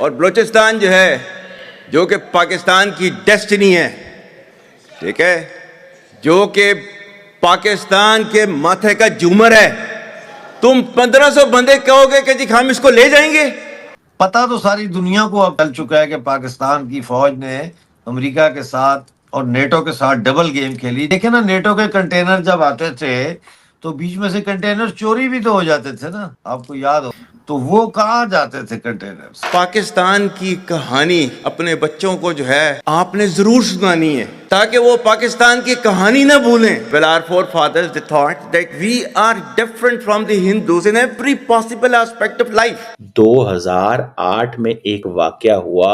और बलूचिस्तान जो है, जो कि पाकिस्तान की डेस्टिनी है, ठीक है, जो कि पाकिस्तान के माथे का झूमर है, तुम 1500 बंदे कहोगे कि जी हम इसको ले जाएंगे? पता तो सारी दुनिया को अब चल चुका है कि पाकिस्तान की फौज ने अमेरिका के साथ और नेटो के साथ डबल गेम खेली। देखे ना, नेटो के कंटेनर जब आते थे तो बीच में से कंटेनर चोरी भी तो हो जाते थे ना, आपको याद हो, तो वो कहाँ जाते थे कंटेनर्स। पाकिस्तान की कहानी अपने बच्चों को जो है आपने जरूर सुनानी है, ताकि वो पाकिस्तान की कहानी ना भूलें। Well, our forefathers they thought that we are different from the Hindus in every possible aspect of life. 2008 में एक वाकया हुआ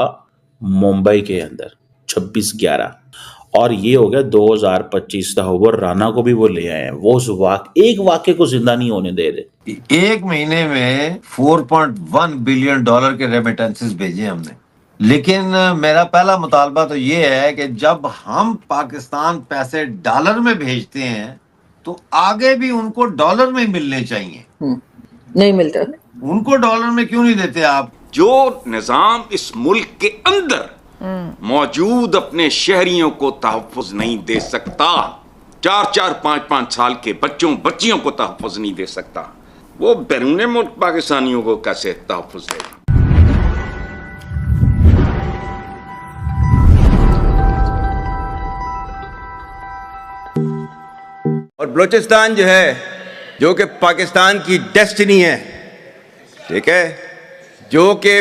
मुंबई के अंदर 26/11 और ये हो गया 2025 का वो राना को भी वो ले आए हैं। वो उस एक वाक्य को जिंदा नहीं होने दे रहे। एक महीने में 4.1 बिलियन डॉलर के रेमिटेंसेस भेजे हमने। लेकिन मेरा पहला मुतालबा तो ये है कि जब हम पाकिस्तान पैसे डॉलर में भेजते हैं तो आगे भी उनको डॉलर में मिलने चाहिए। नहीं मिलता। उनको डॉलर में क्यों नहीं देते आप? जो निजाम इस मुल्क के अंदर मौजूद अपने शहरियों को तहफ़्फ़ुज़ नहीं दे सकता, 4-4, 5-5 साल के बच्चियों को तहफ़्फ़ुज़ नहीं दे सकता, वो बैरून मुल्क पाकिस्तानियों को कैसे तहफ़्फ़ुज़ देगा? और बलूचिस्तान जो है, जो कि पाकिस्तान की डेस्टिनी है, ठीक है, जो कि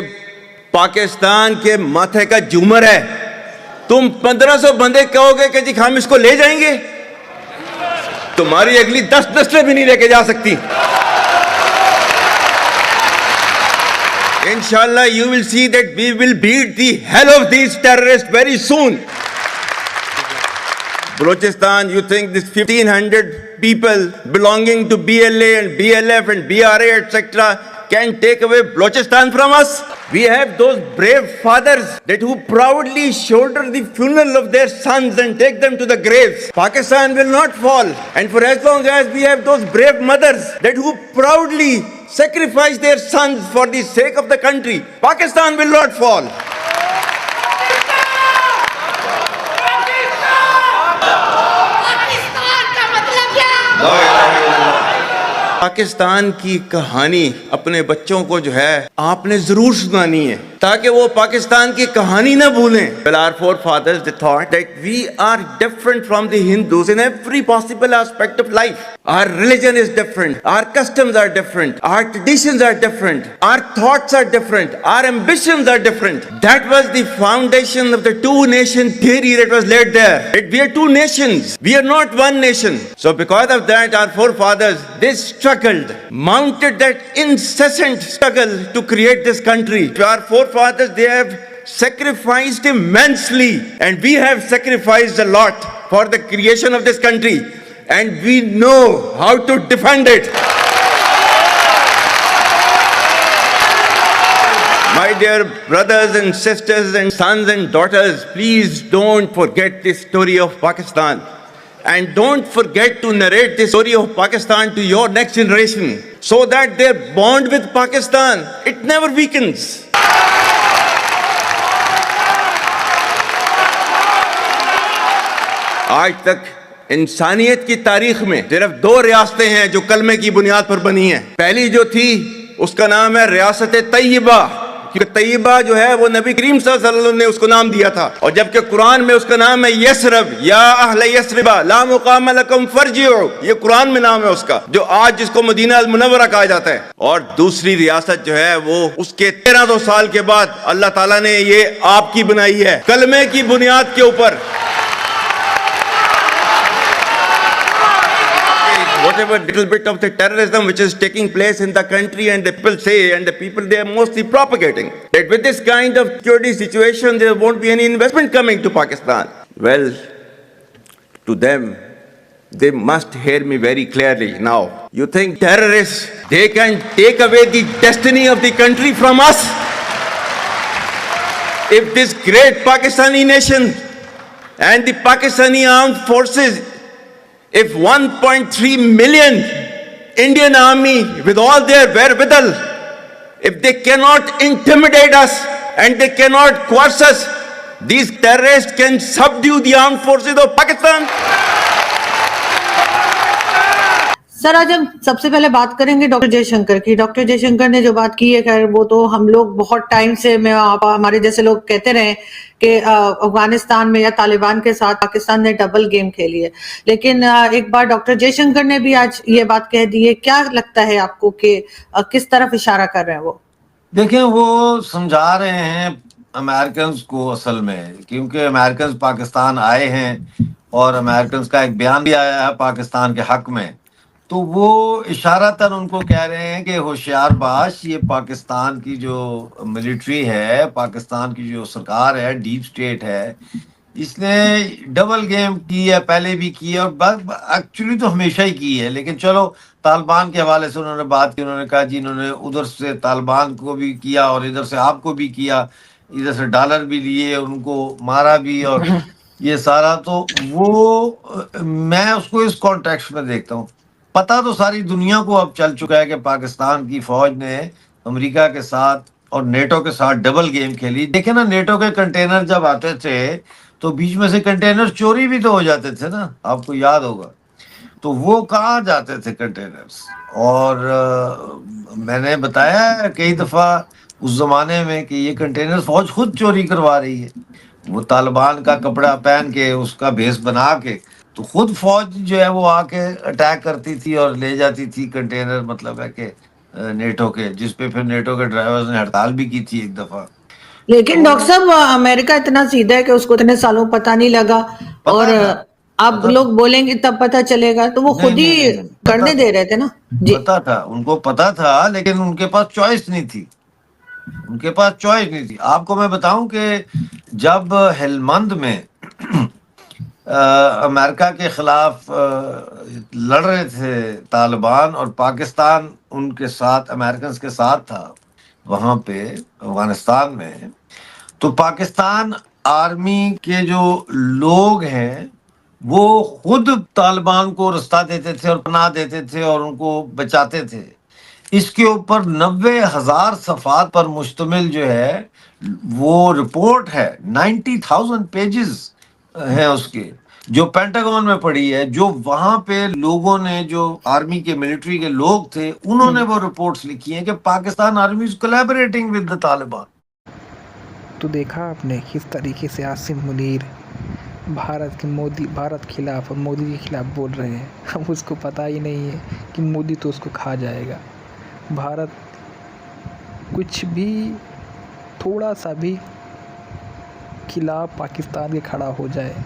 पाकिस्तान के माथे का झूमर है, तुम 1500 बंदे कहोगे कि जी हम इसको ले जाएंगे? तुम्हारी अगली 10 नस्लें भी नहीं लेके जा सकती। इंशाल्लाह you will see that we will beat the hell of these terrorists very soon. Balochistan, you think this 1500 people belonging to BLA and BLF and BRA etc. can take away Balochistan from us? We have those brave fathers that who proudly shoulder the funeral of their sons and take them to the graves. Pakistan will not fall. And for as long as we have those brave mothers that who proudly sacrifice their sons for the sake of the country, Pakistan will not fall. Pakistan की कहानी अपने बच्चों को जो है आपने जरूर सुनानी है, ताकि वो पाकिस्तान की कहानी ना भूलें। Well, our forefathers they thought that we are different from the Hindus in every possible aspect of life. Our religion is different, our customs are different, our traditions are different, our thoughts are different, our ambitions are different. That was the foundation of the two-nation theory that was laid there. That we are two nations, we are not one nation. So because of that, our forefathers, they struggled, mounted that incessant struggle to create this country. Our forefathers, they have sacrificed immensely, and we have sacrificed a lot for the creation of this country, and we know how to defend it. My dear brothers and sisters and sons and daughters, please don't forget the story of Pakistan. And don't forget to narrate the story of Pakistan to your next generation, so that their bond with Pakistan, it never weakens. आज तक इंसानियत की तारीख में सिर्फ 2 रियासतें हैं जो कलमे की बुनियाद पर बनी हैं। पहली जो थी उसका नाम है रियासत तैयबा, क्योंकि तैयबा जो है वो नबी करीम सल्लल्लाहु अलैहि वसल्लम ने उसको नाम दिया था, और जबकि कुरान में उसका नाम है यसरब, या अहले यसरबा ला मुकाम लकुम फरजिउ, ये कुरान में नाम है उसका, जो आज जिसको मदीना अल मुनव्वरा कहा जाता है। और दूसरी रियासत जो है वो उसके 1300 साल के बाद अल्लाह ताला ने ये आपकी बनाई है, कलमे की बुनियाद के ऊपर। Whatever little bit of the terrorism which is taking place in the country, and the people say, and the people they are mostly propagating, that with this kind of security situation there won't be any investment coming to Pakistan. Well, to them, they must hear me very clearly now. You think terrorists, they can take away the destiny of the country from us? If this great Pakistani nation and the Pakistani armed forces, if 1.3 million Indian army with all their wherewithal, if they cannot intimidate us, and they cannot quash us. These terrorists can subdue the armed forces of Pakistan. Sir, आज हम सबसे पहले बात करेंगे doctor Jaishankar की। Doctor Jaishankar ने जो बात की है, खैर वो तो हम लोग बहुत टाइम से हमारे जैसे लोग कहते रहे कि अफगानिस्तान में या तालिबान के साथ पाकिस्तान ने डबल गेम खेली है, लेकिन एक बार डॉक्टर जयशंकर ने भी आज ये बात कह दी है। क्या लगता है आपको कि किस तरफ इशारा कर रहे हैं वो? देखें, वो समझा रहे हैं अमेरिकन को असल में, क्योंकि अमेरिकन पाकिस्तान आए हैं और अमेरिकन का एक बयान भी आया है पाकिस्तान के हक में, तो वो इशारतन उनको कह रहे हैं कि होशियार बाश, ये पाकिस्तान की जो मिलिट्री है, पाकिस्तान की जो सरकार है, डीप स्टेट है, इसने डबल गेम की है, पहले भी की है और एक्चुअली तो हमेशा ही की है। लेकिन चलो, तालिबान के हवाले से उन्होंने बात की, उन्होंने कहा जी इन्होंने उधर से तालिबान को भी किया और इधर से आपको भी किया, इधर से डॉलर भी लिए, उनको मारा भी और ये सारा। तो वो मैं उसको इस कॉन्टेक्स्ट में देखता हूँ। पता तो सारी दुनिया को अब चल चुका है कि पाकिस्तान की फौज ने अमेरिका के साथ और नेटो के साथ डबल गेम खेली। देखे ना, नेटो के कंटेनर जब आते थे तो बीच में से कंटेनर चोरी भी तो हो जाते थे ना, आपको याद होगा। तो वो कहाँ जाते थे कंटेनर्स, और मैंने बताया कई दफ़ा उस ज़माने में कि ये कंटेनर फौज खुद चोरी करवा रही है। वो तालिबान का कपड़ा पहन के, उसका भेस बना के, तो खुद फौज जो है वो आके अटैक करती थी और ले जाती थी कंटेनर, मतलब है कि नेटो के, जिसपे फिर नेटो के ड्राइवर्स ने हड़ताल भी की थी एक दफ़ा। लेकिन डॉक्टर साहब, अमेरिका इतना सीधा है कि उसको इतने सालों पता नहीं लगा, और अब लोग बोलेंगे तब पता चलेगा, तो वो खुद ही करने दे रहे थे ना जी। पता था, उनको पता था, लेकिन उनके पास चॉइस नहीं थी, उनके पास चॉइस नहीं थी। आपको मैं बताऊं कि जब हेलमंद में अमेरिका के खिलाफ लड़ रहे थे तालिबान और पाकिस्तान उनके साथ, अमेरिकन के साथ था वहाँ पे अफगानिस्तान में, तो पाकिस्तान आर्मी के जो लोग हैं वो खुद तालिबान को रास्ता देते थे और पनाह देते थे और उनको बचाते थे। इसके ऊपर 90,000 सफ़ात पर मुश्तमिल जो है वो रिपोर्ट है, 90,000 पेजेस हैं उसके, जो पेंटागन में पड़ी है, जो वहां पे लोगों ने, जो आर्मी के मिलिट्री के लोग थे, उन्होंने वो रिपोर्ट्स लिखी हैं कि Pakistan army is collaborating with the Taliban. तो देखा आपने किस तरीके से आसिम मुनीर भारत खिलाफ और मोदी के खिलाफ बोल रहे हैं। अब उसको पता ही नहीं है कि मोदी तो उसको खा जाएगा। भारत कुछ भी, थोड़ा सा भी खिलाफ पाकिस्तान के खड़ा हो जाए,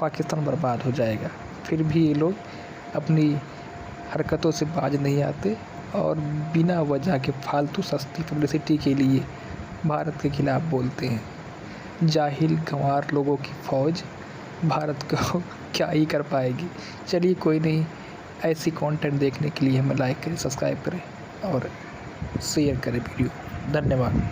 पाकिस्तान बर्बाद हो जाएगा। फिर भी ये लोग अपनी हरकतों से बाज नहीं आते और बिना वजह के फालतू सस्ती पब्लिसिटी के लिए भारत के खिलाफ बोलते हैं। जाहिल गंवार लोगों की फ़ौज भारत को क्या ही कर पाएगी। चलिए कोई नहीं, ऐसी कंटेंट देखने के लिए हमें लाइक करें, सब्सक्राइब करें और शेयर करें वीडियो। धन्यवाद।